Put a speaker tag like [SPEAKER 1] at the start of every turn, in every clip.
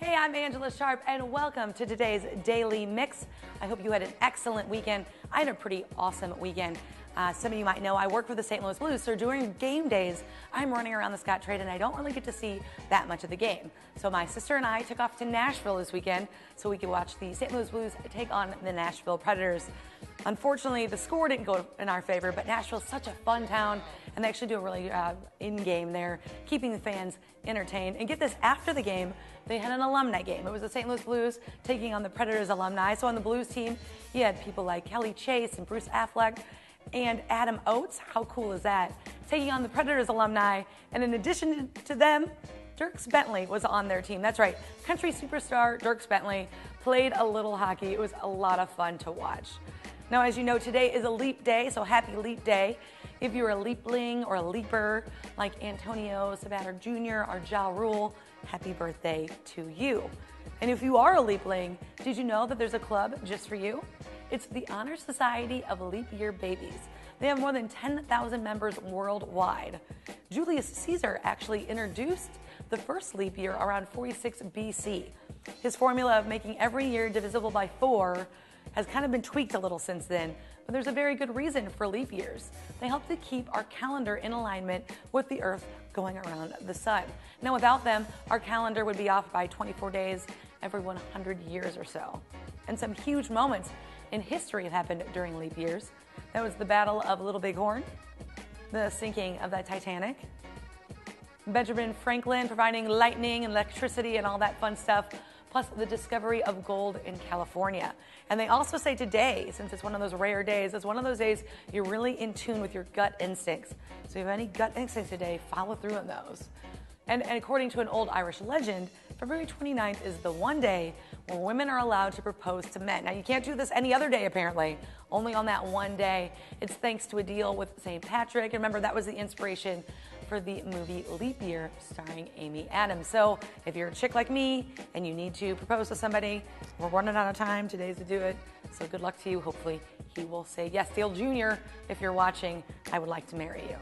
[SPEAKER 1] Hey, I'm Angella Sharpe, and welcome to today's Daily Mix. I hope you had an excellent weekend. I had a pretty awesome weekend. Some of you might know I work for the St. Louis Blues, so during game days, I'm running around the Scottrade, and I don't really get to see that much of the game. So my sister and I took off to Nashville this weekend so we could watch the St. Louis Blues take on the Nashville Predators. Unfortunately, the score didn't go in our favor, but Nashville's such a fun town, and they actually do a really in-game there, keeping the fans entertained. And get this, after the game, they had an alumni game. It was the St. Louis Blues taking on the Predators alumni. So on the Blues team, you had people like Kelly Chase and Bruce Affleck and Adam Oates. How cool is that? Taking on the Predators alumni. And in addition to them, Dierks Bentley was on their team. That's right. Country superstar Dierks Bentley played a little hockey. It was a lot of fun to watch. Now, as you know, today is a leap day, so happy leap day. If you're a leapling or a leaper like Antonio Sabater Jr. or Ja Rule, happy birthday to you. And if you are a leapling, did you know that there's a club just for you? It's the Honor Society of Leap Year Babies. They have more than 10,000 members worldwide. Julius Caesar actually introduced the first leap year around 46 BC. His formula of making every year divisible by 4 has kind of been tweaked a little since then, but there's a very good reason for leap years. They help to keep our calendar in alignment with the Earth going around the sun. Now, without them, our calendar would be off by 24 days every 100 years or so. And some huge moments in history have happened during leap years. That was the Battle of Little Bighorn, the sinking of the Titanic, Benjamin Franklin providing lightning and electricity and all that fun stuff, plus the discovery of gold in California. And they also say today, since it's one of those rare days, it's one of those days you're really in tune with your gut instincts. So if you have any gut instincts today, follow through on those. And according to an old Irish legend, February 29th is the one day where women are allowed to propose to men. Now, you can't do this any other day, apparently, only on that one day. It's thanks to a deal with St. Patrick. Remember, that was the inspiration for the movie Leap Year starring Amy Adams. So if you're a chick like me and you need to propose to somebody, we're running out of time. Today's to do it. So good luck to you. Hopefully he will say yes. Dale Jr., if you're watching, I would like to marry you.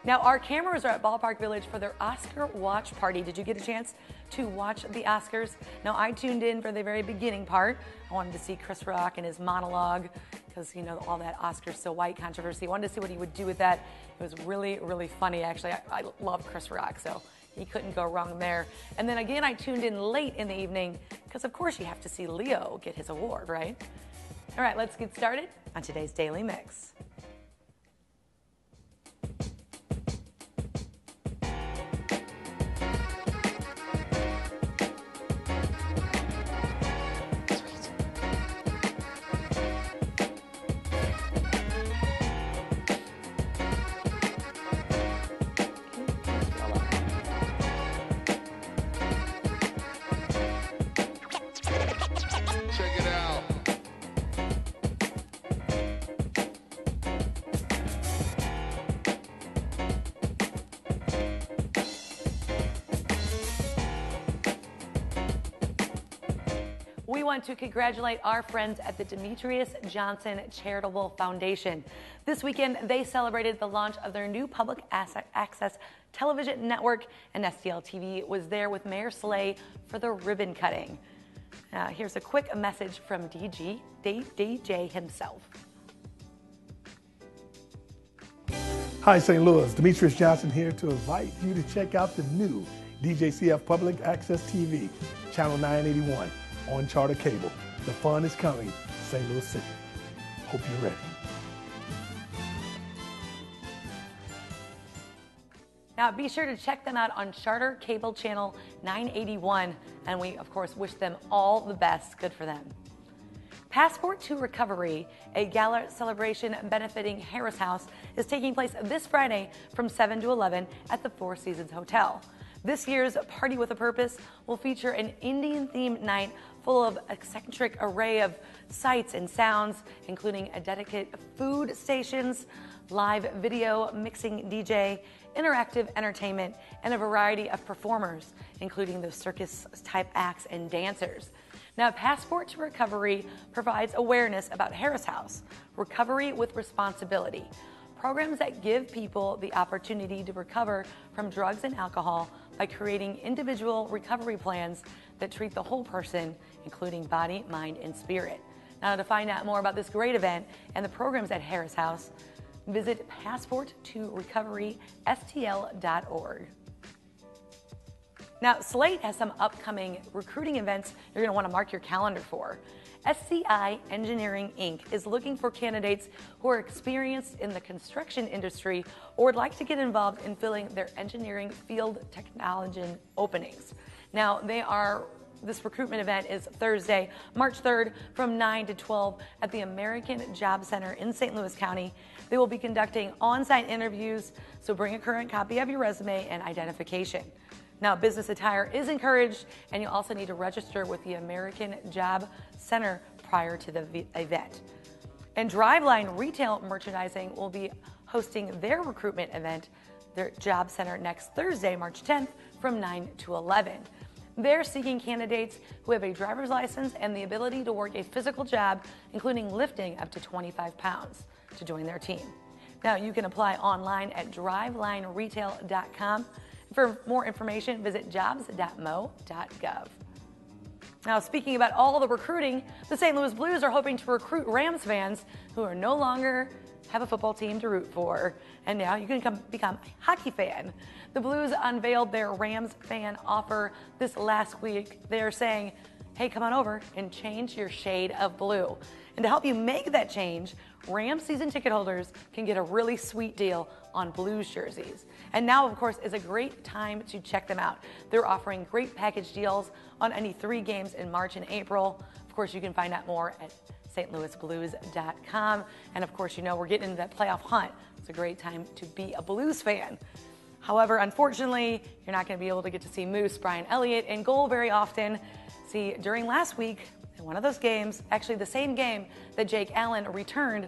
[SPEAKER 1] Now, our cameras are at Ballpark Village for their Oscar watch party. Did you get a chance to watch the Oscars? Now, I tuned in for the very beginning part. I wanted to see Chris Rock and his monologue because, you know, all that Oscars so white controversy. I wanted to see what he would do with that. It was really, really funny, actually. I love Chris Rock, so he couldn't go wrong there. And then again, I tuned in late in the evening because, of course, you have to see Leo get his award, right? All right, let's get started on today's Daily Mix.
[SPEAKER 2] Check it out.
[SPEAKER 1] We want to congratulate our friends at the Demetrius Johnson Charitable Foundation. This weekend, they celebrated the launch of their new public access television network, and STL-TV was there with Mayor Slay for the ribbon cutting. Here's a quick message from DJ himself.
[SPEAKER 3] Hi, St. Louis. Demetrius Johnson here to invite you to check out the new DJCF Public Access TV, Channel 981 on Charter Cable. The fun is coming, St. Louis City. Hope you're ready.
[SPEAKER 1] Now, be sure to check them out on Charter Cable Channel 981, and we, of course, wish them all the best. Good for them. Passport to Recovery, a gala celebration benefiting Harris House, is taking place this Friday from 7 to 11 at the Four Seasons Hotel. This year's Party with a Purpose will feature an Indian-themed night full of eccentric array of sights and sounds, including a dedicated food stations, live video mixing DJ, interactive entertainment, and a variety of performers, including those circus-type acts and dancers. Now, Passport to Recovery provides awareness about Harris House, recovery with responsibility, programs that give people the opportunity to recover from drugs and alcohol by creating individual recovery plans that treat the whole person, including body, mind, and spirit. Now, to find out more about this great event and the programs at Harris House, visit passporttorecoverystl.org. Now, SLATE has some upcoming recruiting events you're going to want to mark your calendar for. SCI Engineering, Inc. is looking for candidates who are experienced in the construction industry or would like to get involved in filling their engineering field technology openings. Now, this recruitment event is Thursday, March 3rd from 9 to 12 at the American Job Center in St. Louis County. They will be conducting on-site interviews, so bring a current copy of your resume and identification. Now, business attire is encouraged, and you also need to register with the American Job Center prior to the event. And Driveline Retail Merchandising will be hosting their recruitment event, their Job Center, next Thursday, March 10th from 9 to 11. They're seeking candidates who have a driver's license and the ability to work a physical job, including lifting up to 25 pounds, to join their team. Now, you can apply online at drivelineretail.com. For more information, visit jobs.mo.gov. Now, speaking about all the recruiting, the St. Louis Blues are hoping to recruit Rams fans who are no longer have a football team to root for, and now you can become a hockey fan. The Blues unveiled their Rams fan offer this last week. They're saying, hey, come on over and change your shade of blue. And to help you make that change, Rams season ticket holders can get a really sweet deal on Blues jerseys. And now, of course, is a great time to check them out. They're offering great package deals on any 3 games in March and April. Of course, you can find out more at stlouisblues.com. And of course, you know we're getting into that playoff hunt. It's a great time to be a Blues fan. However, unfortunately, you're not going to be able to get to see Moose Brian Elliott in goal very often. See, during last week, in one of those games, actually the same game that Jake Allen returned,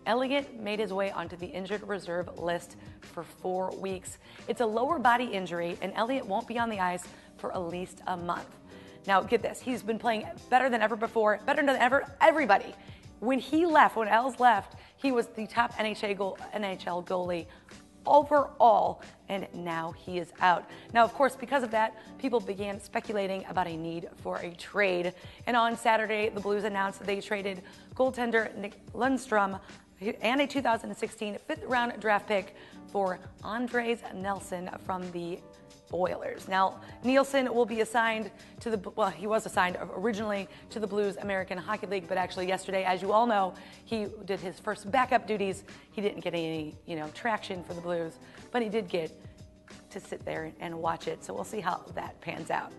[SPEAKER 1] Elliott made his way onto the injured reserve list for 4 weeks. It's a lower body injury, and Elliott won't be on the ice for at least a month. Now, get this, he's been playing better than ever before, better than ever, everybody. When Els left, he was the top NHL goalie overall, and now he is out. Now, of course, because of that, people began speculating about a need for a trade. And on Saturday, the Blues announced that they traded goaltender Nick Lundstrom and a 2016 fifth-round draft pick for Andres Nelson from the Oilers. Now, Nielsen will be assigned to he was assigned originally to the Blues American Hockey League, but actually yesterday, as you all know, he did his first backup duties. He didn't get any, traction for the Blues, but he did get to sit there and watch it. So we'll see how that pans out.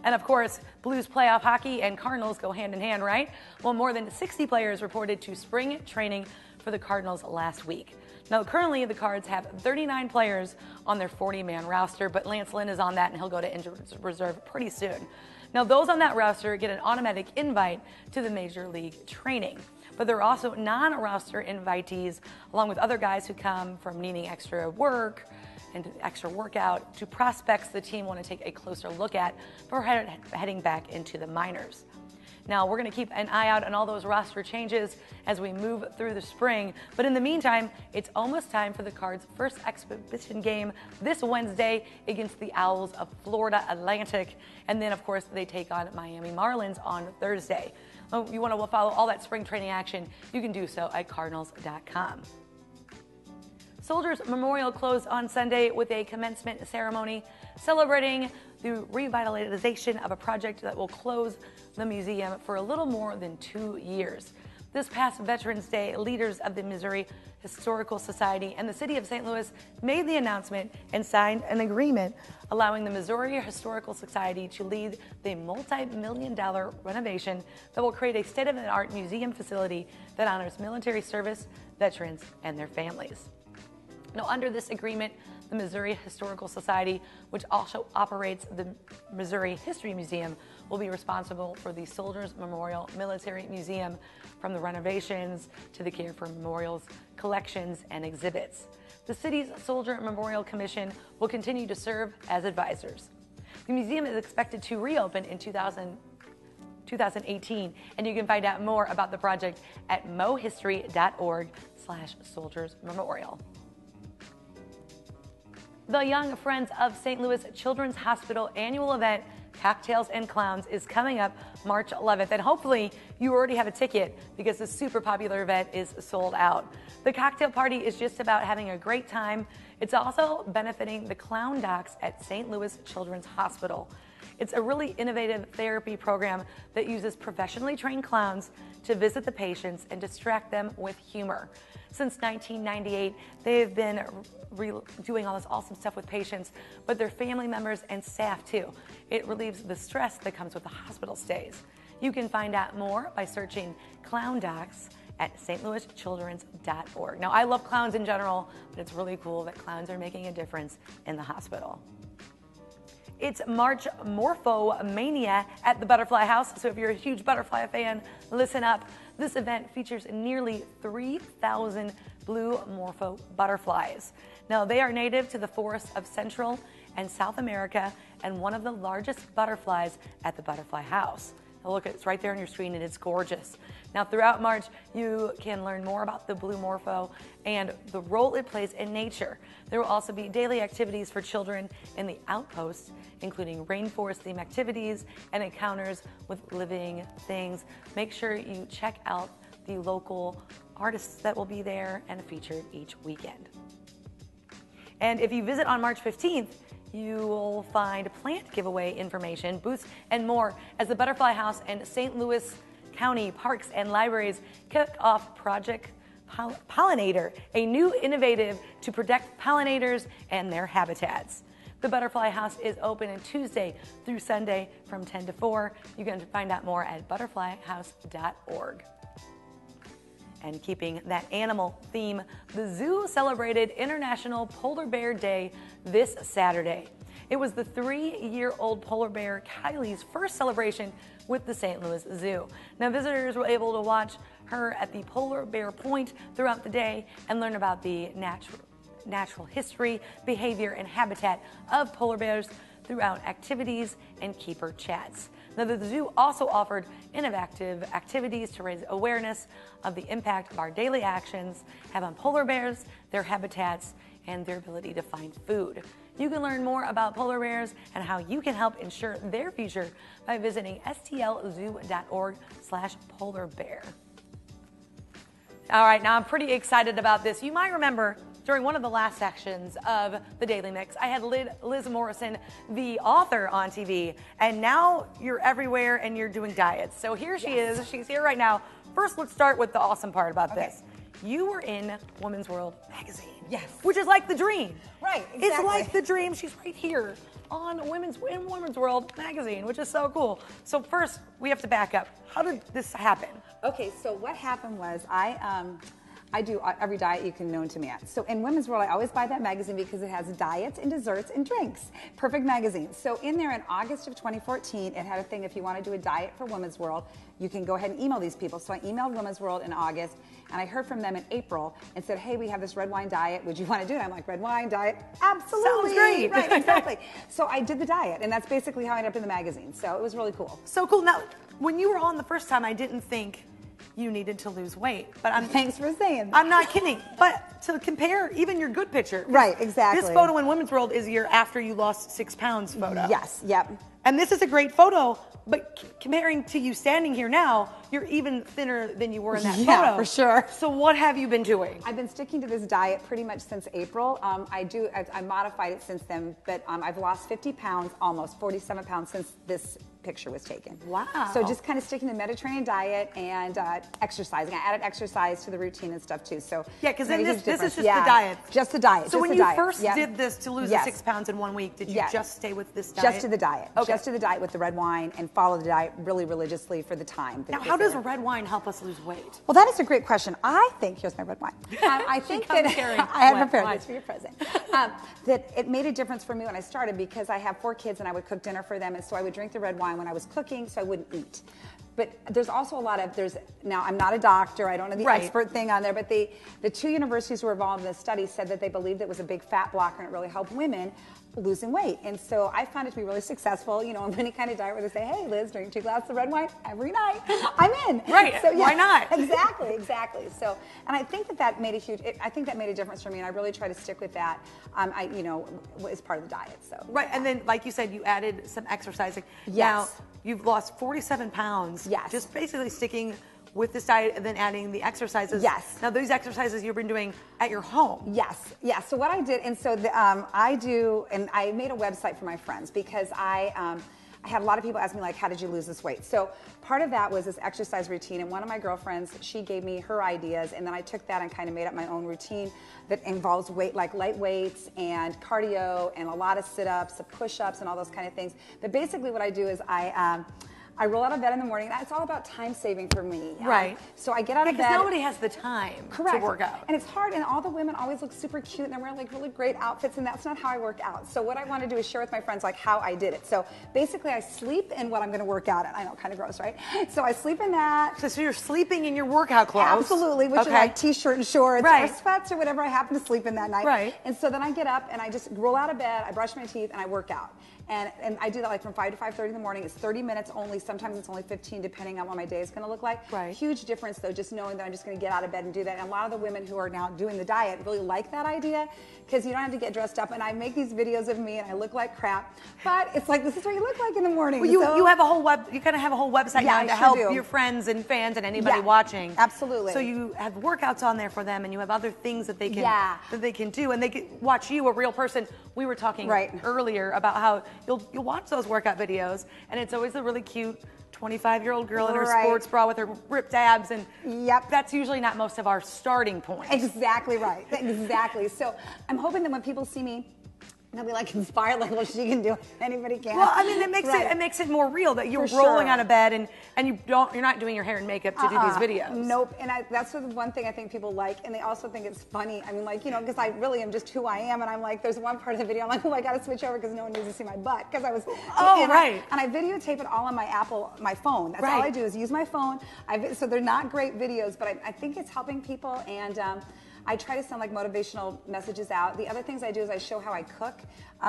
[SPEAKER 1] And of course, Blues playoff hockey and Cardinals go hand in hand, right? Well, more than 60 players reported to spring training for the Cardinals last week. Now, currently, the Cards have 39 players on their 40-man roster, but Lance Lynn is on that, and he'll go to injured reserve pretty soon. Now, those on that roster get an automatic invite to the Major League training. But there are also non-roster invitees, along with other guys who come from needing extra work and extra workout to prospects the team want to take a closer look at before heading back into the minors. Now, we're going to keep an eye out on all those roster changes as we move through the spring. But in the meantime, it's almost time for the Cards' first exhibition game this Wednesday against the Owls of Florida Atlantic. And then, of course, they take on Miami Marlins on Thursday. If you want to follow all that spring training action, you can do so at cardinals.com. Soldiers Memorial closed on Sunday with a commencement ceremony celebrating the revitalization of a project that will close the museum for a little more than 2 years. This past Veterans Day, leaders of the Missouri Historical Society and the City of St. Louis made the announcement and signed an agreement allowing the Missouri Historical Society to lead the multi-million-dollar renovation that will create a state-of-the-art museum facility that honors military service, veterans, and their families. Now, under this agreement, the Missouri Historical Society, which also operates the Missouri History Museum, will be responsible for the Soldiers Memorial Military Museum, from the renovations to the care for memorials, collections, and exhibits. The city's Soldier Memorial Commission will continue to serve as advisors. The museum is expected to reopen in 2018, and you can find out more about the project at mohistory.org/soldiersmemorial. The Young Friends of St. Louis Children's Hospital annual event, Cocktails and Clowns, is coming up March 11th. And hopefully you already have a ticket because the super popular event is sold out. The cocktail party is just about having a great time. It's also benefiting the clown docs at St. Louis Children's Hospital. It's a really innovative therapy program that uses professionally trained clowns to visit the patients and distract them with humor. Since 1998, they've been doing all this awesome stuff with patients, but their family members and staff too. It relieves the stress that comes with the hospital stays. You can find out more by searching Clown Docs at stlouischildrens.org. Now, I love clowns in general, but it's really cool that clowns are making a difference in the hospital. It's March Morpho Mania at the Butterfly House, so if you're a huge butterfly fan, listen up. This event features nearly 3,000 blue morpho butterflies. Now, they are native to the forests of Central and South America and one of the largest butterflies at the Butterfly House. Now look, it's right there on your screen and it's gorgeous. Now, throughout March, you can learn more about the blue morpho and the role it plays in nature. There will also be daily activities for children in the outposts, including rainforest-themed activities and encounters with living things. Make sure you check out the local artists that will be there and featured each weekend. And if you visit on March 15th, you will find plant giveaway information, booths, and more as the Butterfly House and St. Louis County Parks and Libraries kick off Project Pollinator, a new innovative to protect pollinators and their habitats. The Butterfly House is open on Tuesday through Sunday from 10 to 4. You can find out more at butterflyhouse.org. And keeping that animal theme, the zoo celebrated International Polar Bear Day this Saturday. It was the 3-year-old polar bear Kylie's first celebration with the St. Louis Zoo. Now, visitors were able to watch her at the Polar Bear Point throughout the day and learn about the natural history, behavior, and habitat of polar bears throughout activities and keeper chats. Now, the zoo also offered innovative activities to raise awareness of the impact of our daily actions have on polar bears, their habitats, and their ability to find food. You can learn more about polar bears and how you can help ensure their future by visiting stlzoo.org/polarbear. All right, now I'm pretty excited about this. You might remember during one of the last sections of the Daily Mix, I had Liz Morrison, the author, on TV, and now you're everywhere and you're doing diets. So here she is. She's here right now. First, let's start with the awesome part about this. You were in Women's World magazine.
[SPEAKER 2] Yes.
[SPEAKER 1] Which is like the dream.
[SPEAKER 2] Right, exactly.
[SPEAKER 1] It's like the dream. She's right here on Women's World magazine, which is so cool. So first, we have to back up. How did this happen?
[SPEAKER 2] Okay, so what happened was I do every diet you can known to man. So in Women's World, I always buy that magazine because it has diets and desserts and drinks. Perfect magazine. So in there in August of 2014, it had a thing, if you want to do a diet for Women's World, you can go ahead and email these people. So I emailed Women's World in August, and I heard from them in April and said, hey, we have this red wine diet. Would you want to do it? I'm like, red wine diet? Absolutely.
[SPEAKER 1] Sounds great.
[SPEAKER 2] Right, exactly. So I did the diet, and that's basically how I ended up in the magazine. So it was really cool.
[SPEAKER 1] So cool. Now, when you were on the first time, I didn't think you needed to lose weight, but
[SPEAKER 2] thanks for saying that.
[SPEAKER 1] I'm not kidding. But to compare even your good picture,
[SPEAKER 2] right? Exactly.
[SPEAKER 1] This photo in Women's World is your after you lost 6 pounds photo.
[SPEAKER 2] Yes. Yep.
[SPEAKER 1] And this is a great photo, but comparing to you standing here now, you're even thinner than you were in that photo.
[SPEAKER 2] Yeah, for sure.
[SPEAKER 1] So what have you been doing?
[SPEAKER 2] I've been sticking to this diet pretty much since April. I modified it since then, but I've lost 50 pounds, almost 47 pounds since this picture was taken.
[SPEAKER 1] Wow.
[SPEAKER 2] So just kind of sticking to the Mediterranean diet and exercising. I added exercise to the routine and stuff too. So
[SPEAKER 1] yeah, because this is just the diet.
[SPEAKER 2] Just the diet.
[SPEAKER 1] So when you first did this to lose the 6 pounds in 1 week, did you just stay with this diet?
[SPEAKER 2] Just to the diet. Okay. Just to the diet with the red wine and follow the diet really religiously for the time.
[SPEAKER 1] Now, how does red wine help us lose weight?
[SPEAKER 2] Well, that is a great question. I think, here's my red wine. I think that I had prepared this for your present. That it made a difference for me when I started because I have 4 kids and I would cook dinner for them, and so I would drink the red wine when I was cooking so I wouldn't eat. But there's also a lot of, now I'm not a doctor, I don't know the expert thing on there, but the 2 universities who were involved in this study said that they believed it was a big fat blocker and it really helped women losing weight. And so I found it to be really successful, you know, on any kind of diet where they say, hey, Liz, drink 2 glasses of red wine every night. I'm in.
[SPEAKER 1] Right.
[SPEAKER 2] So, yeah,
[SPEAKER 1] why not?
[SPEAKER 2] Exactly. So, and I think that made I think that made a difference for me, and I really try to stick with that, you know, as part of the diet. So.
[SPEAKER 1] Right, and then, like you said, you added some exercising.
[SPEAKER 2] Yes.
[SPEAKER 1] Now, you've lost 47 pounds.
[SPEAKER 2] Yes.
[SPEAKER 1] Just basically sticking with this diet and then adding the exercises.
[SPEAKER 2] Yes.
[SPEAKER 1] Now, these exercises you've been doing at your home.
[SPEAKER 2] Yes. So what I did, and so I made a website for my friends because I had a lot of people ask me, like, how did you lose this weight? So part of that was this exercise routine, and one of my girlfriends, she gave me her ideas, and then I took that and kind of made up my own routine that involves like light weights and cardio and a lot of sit-ups, push-ups, and all those kind of things. But basically what I do is I roll out of bed in the morning, and it's all about time saving for me.
[SPEAKER 1] Right.
[SPEAKER 2] So I get out of bed.
[SPEAKER 1] Because nobody has the time to work out.
[SPEAKER 2] And it's hard, and all the women always look super cute, and they're wearing like really great outfits, and that's not how I work out. So what I want to do is share with my friends like how I did it. So basically I sleep in what I'm going to work out in. I know, kind of gross, right? So I sleep in that.
[SPEAKER 1] So you're sleeping in your workout clothes.
[SPEAKER 2] Absolutely, which are like t-shirt and shorts or sweats or whatever I happen to sleep in that night.
[SPEAKER 1] Right.
[SPEAKER 2] And so then I get up and I just roll out of bed, I brush my teeth, and I work out. And I do that like from 5 to 5:30 in the morning. It's 30 minutes only. Sometimes it's only 15, depending on what my day is going to look like.
[SPEAKER 1] Right.
[SPEAKER 2] Huge difference, though, just knowing that I'm just going to get out of bed and do that. And a lot of the women who are now doing the diet really like that idea because you don't have to get dressed up. And I make these videos of me and I look like crap, but it's like this is what you look like in the morning.
[SPEAKER 1] Well, you have a whole you kind of have a whole website now to help your friends and fans and anybody watching.
[SPEAKER 2] Absolutely.
[SPEAKER 1] So you have workouts on there for them, and you have other things that they can do, and they can watch you, a real person. We were talking earlier about how you'll watch those workout videos, and it's always a really cute 25-year-old girl in her sports bra with her ripped abs, and that's usually not most of our starting point.
[SPEAKER 2] Exactly right. Exactly. So I'm hoping that when people see me, they'll be like inspired, like, well, she can do it. Anybody can.
[SPEAKER 1] Well, I mean, it makes it more real that you're rolling out of bed and you're not doing your hair and makeup to do these videos.
[SPEAKER 2] Nope. And that's the one thing I think people like, and they also think it's funny. I mean, like, you know, because I really am just who I am, and I'm like, there's one part of the video I'm like, oh, I got to switch over because no one needs to see my butt because I was. And I videotape it all on my phone. That's all I do is use my phone. So they're not great videos, but I think it's helping people, and I try to send like motivational messages out. The other things I do is I show how I cook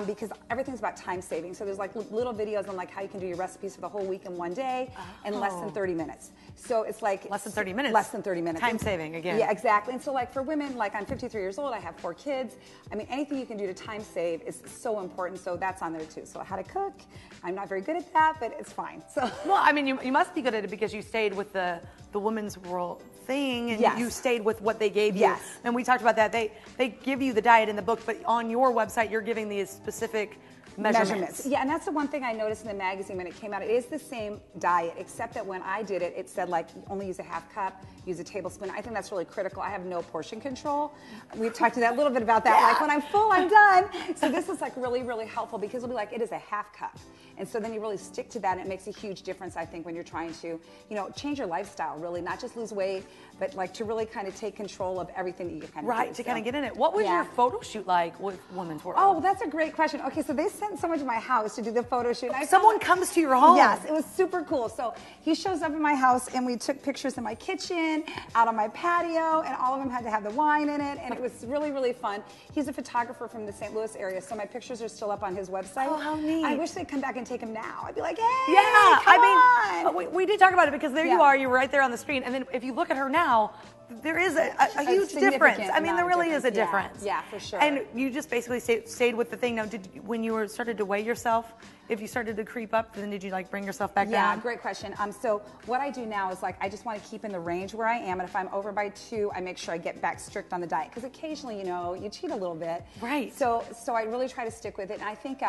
[SPEAKER 2] because everything's about time saving. So there's like little videos on like how you can do your recipes for the whole week in one day in less than 30 minutes. So it's like
[SPEAKER 1] less than 30 minutes.
[SPEAKER 2] Less than 30 minutes.
[SPEAKER 1] Time saving again.
[SPEAKER 2] Yeah, exactly. And so like for women, like I'm 53 years old, I have 4 kids. I mean, anything you can do to time save is so important. So that's on there too. So how to cook. I'm not very good at that, but it's fine. So
[SPEAKER 1] well, I mean, you must be good at it because you stayed with the women's world thing, and you stayed with what they gave you. And we talked about that. They give you the diet in the book, but on your website you're giving these specific measurements.
[SPEAKER 2] Yeah, and that's the one thing I noticed in the magazine when it came out. It is the same diet, except that when I did it, it said like only use a half cup, use a tablespoon. I think that's really critical. I have no portion control. We talked to that a little bit about that. Like when I'm full, I'm done. So this is like really, really helpful because it'll be like, it is a half cup. And so then you really stick to that, and it makes a huge difference, I think, when you're trying to, you know, change your lifestyle, really, not just lose weight, but like to really kind of take control of everything that you kind of do.
[SPEAKER 1] To kind of get in it. What was your photo shoot like with Women's World?
[SPEAKER 2] Oh, that's a great question. Okay, so they sent someone to my house to do the photo shoot.
[SPEAKER 1] Someone comes to your home?
[SPEAKER 2] Yes, it was super cool. So he shows up in my house, and we took pictures in my kitchen, out on my patio, and all of them had to have the wine in it, and it was really, really fun. He's a photographer from the St. Louis area, so my pictures are still up on his website.
[SPEAKER 1] Oh, how neat.
[SPEAKER 2] I wish they'd come back and take them now. I'd be like, hey, come on.
[SPEAKER 1] We did talk about it because there you are, you were right there on the screen, and then if you look at her now, there is a huge difference. I mean, there really is a difference.
[SPEAKER 2] Yeah, for sure.
[SPEAKER 1] And you just basically stayed with the thing. Now, when you started to weigh yourself, if you started to creep up, then did you like bring yourself back down?
[SPEAKER 2] Yeah, great question. So what I do now is like I just want to keep in the range where I am, and if I'm over by 2, I make sure I get back strict on the diet because occasionally, you know, you cheat a little bit.
[SPEAKER 1] Right.
[SPEAKER 2] So I really try to stick with it, and I think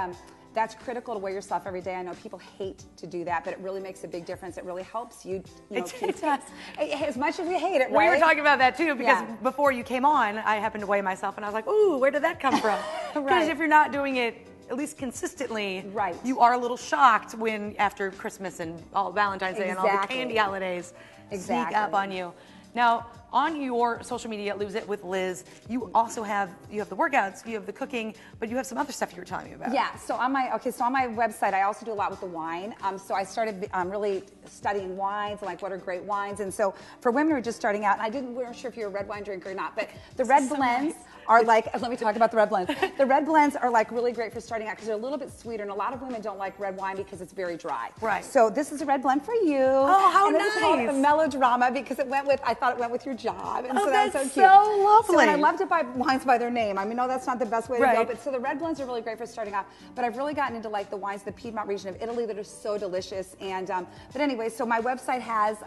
[SPEAKER 2] that's critical to weigh yourself every day. I know people hate to do that, but it really makes a big difference. It really helps you.
[SPEAKER 1] It does.
[SPEAKER 2] As much as we hate it, right?
[SPEAKER 1] We were talking about that too because before you came on, I happened to weigh myself, and I was like, ooh, where did that come from? Because if you're not doing it at least consistently, you are a little shocked when after Christmas and all Valentine's Day and all the candy holidays sneak up on you. Now, on your social media, Lose It with Liz, you also have the workouts, you have the cooking, but you have some other stuff you were telling me about.
[SPEAKER 2] Yeah. So on my website, I also do a lot with the wine. So I started really studying wines and like what are great wines. And so for women who are just starting out, and we're not sure if you're a red wine drinker or not, but the red blends are like, let me talk about the red blends. The red blends are like really great for starting out because they're a little bit sweeter, and a lot of women don't like red wine because it's very dry.
[SPEAKER 1] Right.
[SPEAKER 2] So this is a red blend for you.
[SPEAKER 1] Oh, how
[SPEAKER 2] and
[SPEAKER 1] nice.
[SPEAKER 2] It's called a melodrama because I thought it went with your job. And
[SPEAKER 1] Oh,
[SPEAKER 2] so
[SPEAKER 1] that's
[SPEAKER 2] so cute.
[SPEAKER 1] so lovely.
[SPEAKER 2] So, and I love to buy wines by their name. I mean, no, that's not the best way to
[SPEAKER 1] Right.
[SPEAKER 2] go, but so the red blends are really great for starting off. But I've really gotten into like the wines, the Piedmont region of Italy that are so delicious. And but anyway, so my website has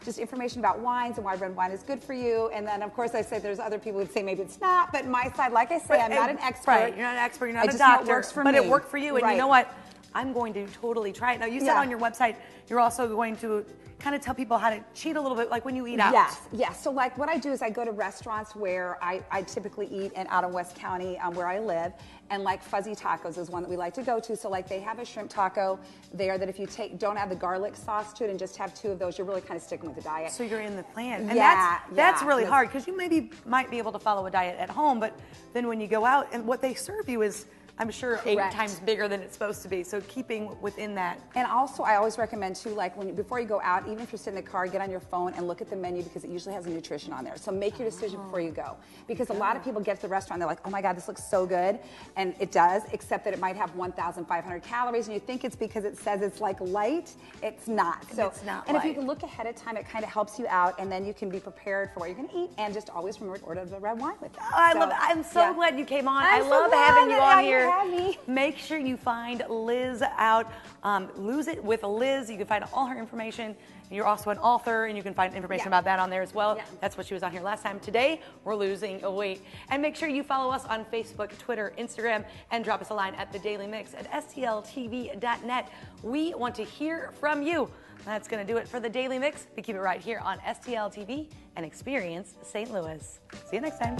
[SPEAKER 2] just information about wines and why red wine is good for you. And then of course I say there's other people who would say maybe it's not, but my side, like I say, I'm not an expert.
[SPEAKER 1] Right, you're not an expert, you're not a
[SPEAKER 2] just know it
[SPEAKER 1] doctor,
[SPEAKER 2] works for
[SPEAKER 1] but
[SPEAKER 2] me.
[SPEAKER 1] it worked for you. And
[SPEAKER 2] Right.
[SPEAKER 1] you know what? I'm going to totally try it. Now, you said
[SPEAKER 2] Yeah.
[SPEAKER 1] on your website, you're also going to kind of tell people how to cheat a little bit, like when you eat out.
[SPEAKER 2] Yes. So like what I do is I go to restaurants where I typically eat and out in West County where I live, and like Fuzzy Tacos is one that we like to go to. So like they have a shrimp taco there that if you don't add the garlic sauce to it and just have 2 of those, you're really kind of sticking with the diet.
[SPEAKER 1] So you're in the plan. And
[SPEAKER 2] Yeah,
[SPEAKER 1] that's
[SPEAKER 2] yeah.
[SPEAKER 1] really hard because you might be able to follow a diet at home, but then when you go out and what they serve you is, I'm sure,
[SPEAKER 2] Correct.
[SPEAKER 1] 8 times bigger than it's supposed to be. So keeping within that.
[SPEAKER 2] And also, I always recommend too, like before you go out, even if you're sitting in the car, get on your phone and look at the menu because it usually has a nutrition on there. So make your decision before you go, because a lot of people get to the restaurant, they're like, oh my God, this looks so good, and it does, except that it might have 1,500 calories, and you think it's because it says it's like light. It's not. So,
[SPEAKER 1] it's not
[SPEAKER 2] and
[SPEAKER 1] light.
[SPEAKER 2] if you can look ahead of time, it kind of helps you out, and then you can be prepared for what you're going to eat, and just always remember to order the red wine with it.
[SPEAKER 1] Oh, I love it. I'm so
[SPEAKER 2] yeah.
[SPEAKER 1] glad you came on.
[SPEAKER 2] I'm
[SPEAKER 1] I
[SPEAKER 2] so
[SPEAKER 1] love
[SPEAKER 2] glad
[SPEAKER 1] having you
[SPEAKER 2] that
[SPEAKER 1] on
[SPEAKER 2] you
[SPEAKER 1] here.
[SPEAKER 2] had me.
[SPEAKER 1] Make sure you find Liz out. Lose It with Liz. You can find all her information. You're also an author, and you can find information about that on there as well.
[SPEAKER 2] Yeah.
[SPEAKER 1] That's what she was on here last time. Today, we're losing weight. And make sure you follow us on Facebook, Twitter, Instagram, and drop us a line at thedailymix@stltv.net. We want to hear from you. That's going to do it for the Daily Mix. We keep it right here on STL TV and Experience St. Louis. See you next time.